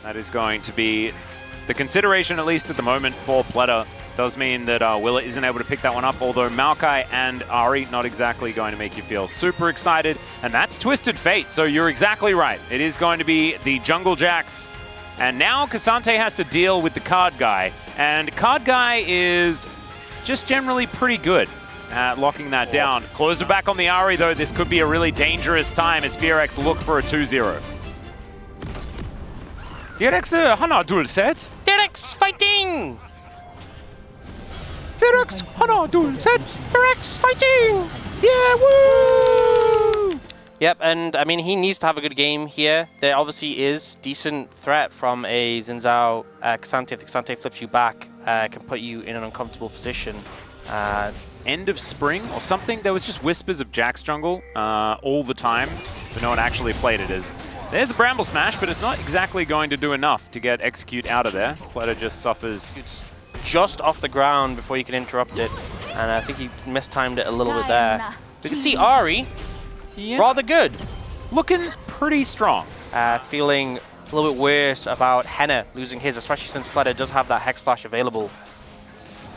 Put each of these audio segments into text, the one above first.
That is going to be the consideration, at least at the moment, for Pleta. Does mean that Willa isn't able to pick that one up, although Maokai and Ari not exactly going to make you feel super excited. And that's Twisted Fate, so you're exactly right. It is going to be the Jungle Jacks. And now K'Sante has to deal with the Card Guy. And Card Guy is just generally pretty good at locking that down. Closer back on the Ari, though. This could be a really dangerous time as DRX look for a 2-0. DRX Hana duel set. DRX fighting! DRX Hana duel set. DRX fighting! Yeah, woo! Yep, and I mean, he needs to have a good game here. There obviously is decent threat from a Xin Zhao K'Sante. If the K'Sante flips you back, can put you in an uncomfortable position. End of spring or something. There was just whispers of Jack's jungle all the time, but no one actually played it as. There's a Bramble Smash, but it's not exactly going to do enough to get Execute out of there. Pleta just suffers. It's just off the ground before you can interrupt it, and I think he mistimed it a little bit there. We can see Ari, rather good. Looking pretty strong. Feeling a little bit worse about Henna losing his, especially since Pleta does have that Hex Flash available.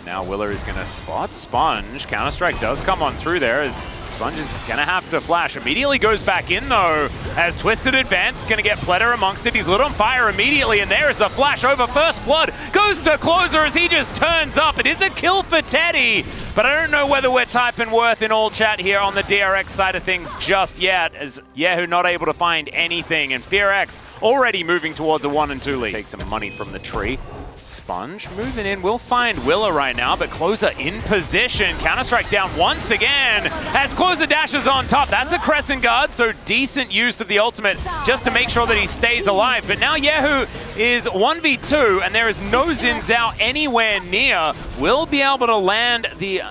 Now Willer is going to spot Sponge. Counter-Strike does come on through there as Sponge is going to have to flash. Immediately goes back in though as Twisted Advance going to get Pleta amongst it. He's lit on fire immediately and there is the flash over First Blood. Goes to Closer as he just turns up. It is a kill for Teddy, but I don't know whether we're typing worth in all chat here on the DRX side of things just yet as Yehu not able to find anything and DRX already moving towards a 1 and 2 lead. Take some money from the tree. Sponge moving in, will find Willa right now, but Closer in position. Counter-Strike down once again as Closer dashes on top. That's a Crescent Guard, so decent use of the ultimate just to make sure that he stays alive. But now Yehu is 1v2 and there is no Xin Zhao anywhere near. Will be able to land the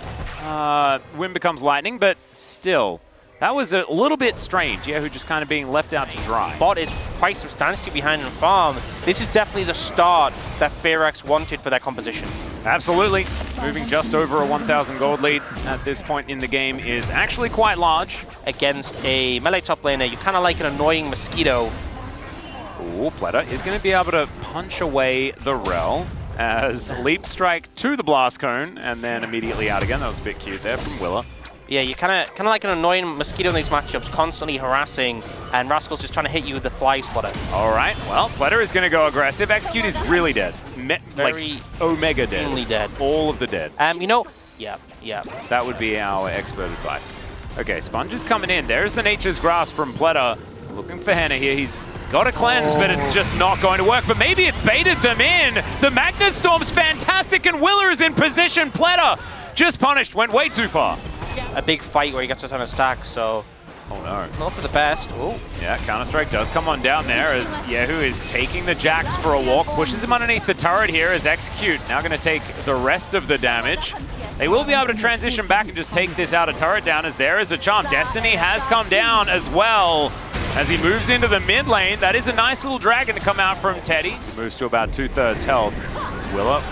Wind Becomes Lightning, but still. That was a little bit strange. Yehu just kind of being left out to dry. Bot is quite substantially behind in farm. This is definitely the start that DRX wanted for their composition. Absolutely. Moving just over a 1,000 gold lead at this point in the game is actually quite large. Against a melee top laner, you're kind of like an annoying mosquito. Ooh, Pleta is going to be able to punch away the Rel as Leap Strike to the Blast Cone and then immediately out again. That was a bit cute there from Willa. Yeah, you're kind of like an annoying mosquito in these matchups, constantly harassing, and Rascal's just trying to hit you with the Fly Swatter. All right, well, Pleta is going to go aggressive. Execute is really dead. Very like Omega dead. Only dead. All of the dead. You know, yeah. That would be our expert advice. Okay, Sponge is coming in. There's the Nature's Grasp from Pleta. Looking for Henna here. He's got a cleanse, but it's just not going to work. But maybe it's baited them in. The Magnet Storm's fantastic, and Willer is in position. Pleta just punished, went way too far. A big fight where he gets a ton of stacks, so... Oh no. Not for the best. Ooh. Yeah, Counter-Strike does come on down there as Yehu is taking the Jax for a walk, pushes him underneath the turret here as Execute now going to take the rest of the damage. They will be able to transition back and just take this outer turret down as there is a charm. Destiny has come down as well as he moves into the mid lane. That is a nice little dragon to come out from Teddy. He moves to about 2/3 health. Willa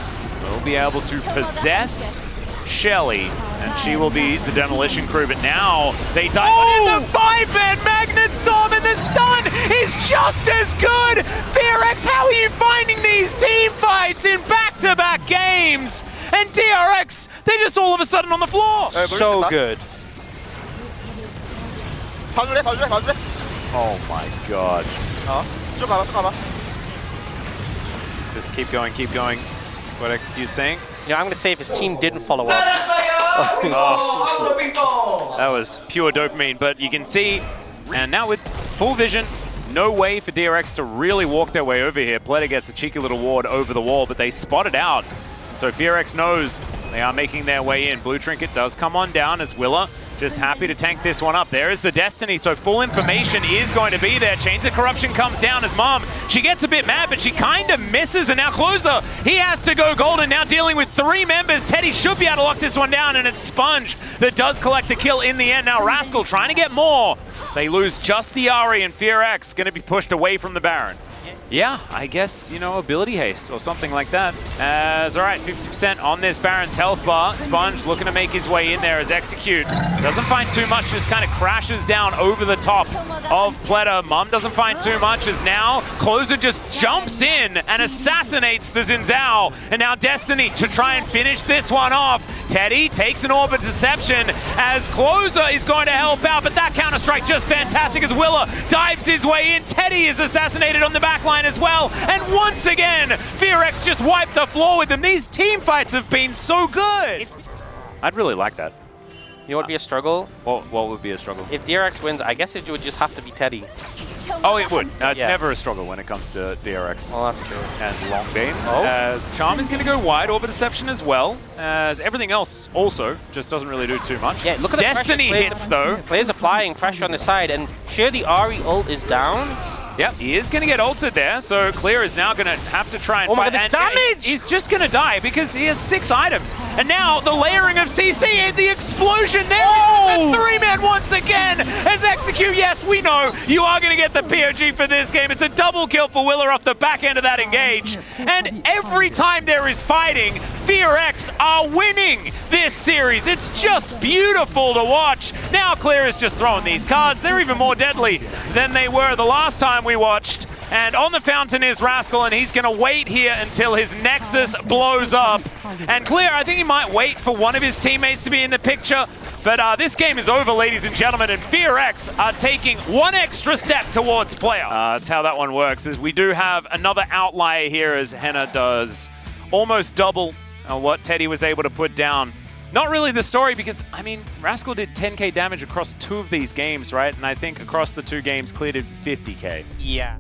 will be able to possess Shelly, and she will be the demolition crew, but now they die. Oh! The 5-man Magnet Storm and the stun is just as good! DRX, how are you finding these team fights in back-to-back games? And DRX, they're just all of a sudden on the floor! So good. Oh my god. Just keep going, keep going. That's what Execute's saying. Yeah, I'm going to say if his team didn't follow up. That was pure dopamine, but you can see, and now with full vision, no way for DRX to really walk their way over here. Pleta gets a cheeky little ward over the wall, but they spot it out. So DRX knows they are making their way in. Blue Trinket does come on down as Willa just happy to tank this one up. There is the Destiny, so full information is going to be there. Chains of Corruption comes down as Mom. She gets a bit mad, but she kind of misses, and now Closer, he has to go golden, now dealing with 3 members. Teddy should be able to lock this one down, and it's Sponge that does collect the kill in the end. Now Rascal trying to get more. They lose just the Ari, and DRX going to be pushed away from the Baron. Yeah, I guess, you know, ability haste or something like that. As, all right, 50% on this Baron's health bar. Sponge looking to make his way in there as Execute. Doesn't find too much, just kind of crashes down over the top of Pleta. Mum doesn't find too much as now Closer just jumps in and assassinates the Xin Zhao. And now Destiny to try and finish this one off. Teddy takes an Orbit Deception as Closer is going to help out, but that Counter-Strike just fantastic as Willer dives his way in. Teddy is assassinated on the back line as well. And once again, DRX just wiped the floor with them. These team fights have been so good. I'd really like that. You know what would be a struggle? What would be a struggle? If DRX wins, I guess it would just have to be Teddy. Oh, it would. It's never a struggle when it comes to DRX. Well, that's true. And long beams, as Charm is going to go wide, Orbit Deception as well, as everything else also just doesn't really do too much. Yeah, look at the Destiny hits, though. Players applying pressure on the side, and sure, the Ahri ult is down. Yep, he is going to get ulted there, so Clear is now going to have to try and fight. Oh my god, damage! He's just going to die because he has 6 items. And now the layering of CC and the explosion there. Oh! The 3-man once again as Execute. Yes, we know you are going to get the POG for this game. It's a double kill for Willer off the back end of that engage. And every time there is fighting, DRX are winning this series. It's just beautiful to watch. Now Clear is just throwing these cards. They're even more deadly than they were the last time we watched. And on the fountain is Rascal, and he's going to wait here until his Nexus blows up. And Clear, I think he might wait for one of his teammates to be in the picture. But this game is over, ladies and gentlemen, and DRX are taking one extra step towards playoffs. That's how that one works, is we do have another outlier here as Henna does almost double what Teddy was able to put down. Not really the story because, I mean, Rascal did 10k damage across 2 of these games, right? And I think across the 2 games, Clear did 50k. Yeah.